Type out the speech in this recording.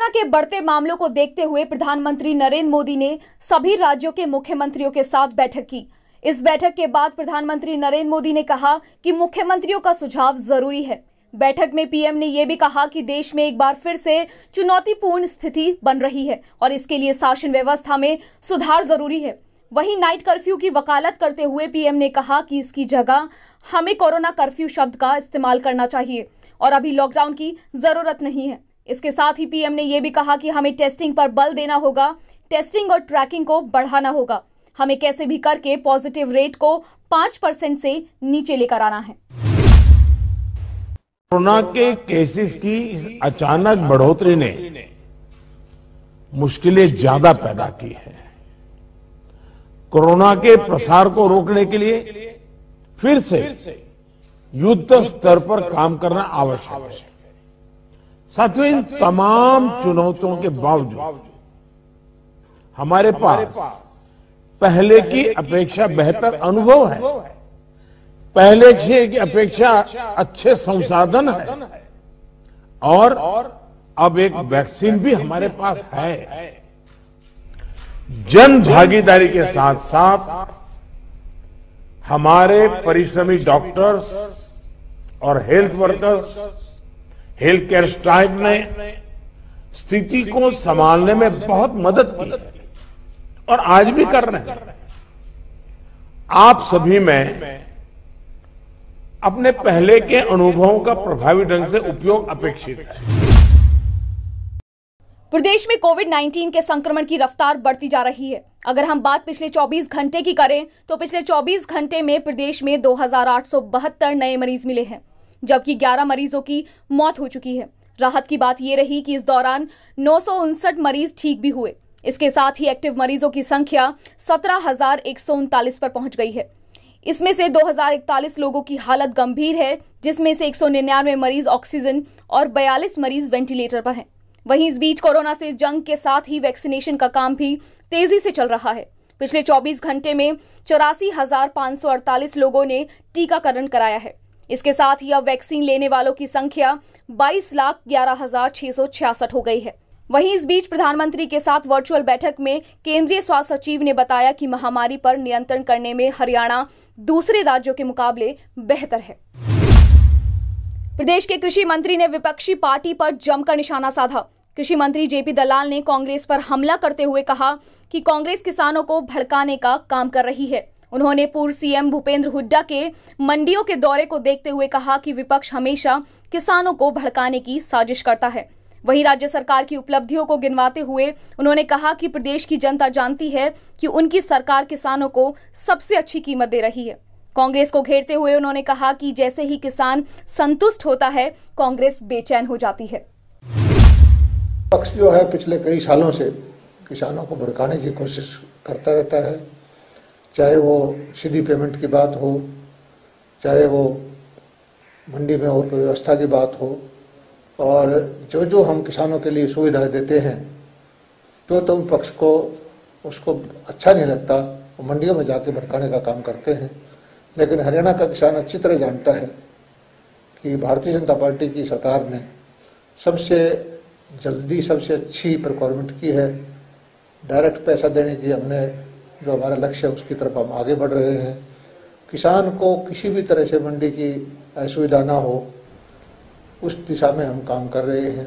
Corona के बढ़ते मामलों को देखते हुए प्रधानमंत्री नरेंद्र मोदी ने सभी राज्यों के मुख्यमंत्रियों के साथ बैठक की। इस बैठक के बाद प्रधानमंत्री नरेंद्र मोदी ने कहा कि मुख्यमंत्रियों का सुझाव जरूरी है। बैठक में पीएम ने यह भी कहा कि देश में एक बार फिर से चुनौतीपूर्ण स्थिति बन रही है और इसके लिए शासन व्यवस्था में सुधार जरूरी है। वहीं नाइट कर्फ्यू की वकालत करते हुए पीएम ने कहा कि इसकी जगह हमें कोरोना कर्फ्यू शब्द का इस्तेमाल करना चाहिए और अभी लॉकडाउन की जरूरत नहीं है। इसके साथ ही पीएम ने यह भी कहा कि हमें टेस्टिंग पर बल देना होगा, टेस्टिंग और ट्रैकिंग को बढ़ाना होगा। हमें कैसे भी करके पॉजिटिव रेट को 5% से नीचे लेकर आना है। कोरोना के केसेस की इस अचानक बढ़ोतरी ने मुश्किलें ज्यादा पैदा की है। कोरोना के प्रसार को रोकने के लिए फिर से युद्ध स्तर पर काम करना आवश्यक है। साथियों, इन तमाम चुनौतियों के बावजूद हमारे पास पहले की अपेक्षा बेहतर अनुभव है, पहले की अपेक्षा अच्छे संसाधन है और अब एक वैक्सीन भी हमारे पास है। जन भागीदारी के साथ साथ हमारे परिश्रमी डॉक्टर्स और health workers, health care staff ने स्थिति को संभालने में बहुत मदद की और आज भी कर रहे हैं। आप सभी में अपने पहले के अनुभवों का प्रभावी ढंग से उपयोग अपेक्षित है। प्रदेश में कोविड-19 के संक्रमण की रफ्तार बढ़ती जा रही है। अगर हम बात पिछले 24 घंटे की करें तो पिछले 24 घंटे में प्रदेश में 2872 नए मरीज मिले हैं, जबकि 11 मरीजों की मौत हो चुकी है। राहत की बात यह रही कि इस दौरान 959 मरीज ठीक भी हुए। इसके साथ ही एक्टिव मरीजों की संख्या 17,139 पर पहुंच गई है। इसमें से 2041 लोगों की हालत गंभीर है, जिसमें से 199 मरीज ऑक्सीजन और 42 मरीज वेंटिलेटर पर हैं। वहीं इस बीच कोरोना से जंग के साथ ही वैक्सीनेशन का काम भी तेजी से चल रहा है। पिछले 24 घंटे में 84,548 लोगों ने टीकाकरण कराया है। इसके साथ ही अब वैक्सीन लेने वालों की संख्या 22,11,666 हो गई है। वहीं इस बीच प्रधानमंत्री के साथ वर्चुअल बैठक में केंद्रीय स्वास्थ्य सचिव ने बताया कि महामारी पर नियंत्रण करने में हरियाणा दूसरे राज्यों के मुकाबले बेहतर है। प्रदेश के कृषि मंत्री ने विपक्षी पार्टी पर जमकर निशाना साधा। कृषि मंत्री जेपी दलाल ने कांग्रेस पर हमला करते हुए कहा कि कांग्रेस किसानों को भड़काने का काम कर रही है। उन्होंने पूर्व सीएम भूपेंद्र हुड्डा के मंडियों के दौरे को देखते हुए कहा कि विपक्ष हमेशा किसानों को भड़काने की साजिश करता है। वहीं राज्य सरकार की उपलब्धियों को गिनवाते हुए उन्होंने कहा कि प्रदेश की जनता जानती है कि उनकी सरकार किसानों को सबसे अच्छी कीमत दे रही है। कांग्रेस को घेरते हुए उन्होंने कहा कि जैसे ही किसान संतुष्ट होता है, कांग्रेस बेचैन हो जाती है। पक्ष जो है पिछले कई सालों से किसानों को भड़काने की कोशिश करता रहता है, चाहे वो सीधी पेमेंट की बात हो, चाहे वो मंडी में और कोई व्यवस्था की बात हो, और जो हम किसानों के लिए सुविधाएं देते हैं तो पक्ष को उसको अच्छा नहीं लगता, वो मंडियों में जाके भड़काने का काम करते हैं। लेकिन हरियाणा का किसान अच्छी तरह जानता है कि भारतीय जनता पार्टी की सरकार ने सबसे जल्दी सबसे अच्छी प्रोक्योरमेंट की है। डायरेक्ट पैसा देने की हमने जो हमारा लक्ष्य है उसकी तरफ हम आगे बढ़ रहे हैं। किसान को किसी भी तरह से मंडी की असुविधा ना हो, उस दिशा में हम काम कर रहे हैं।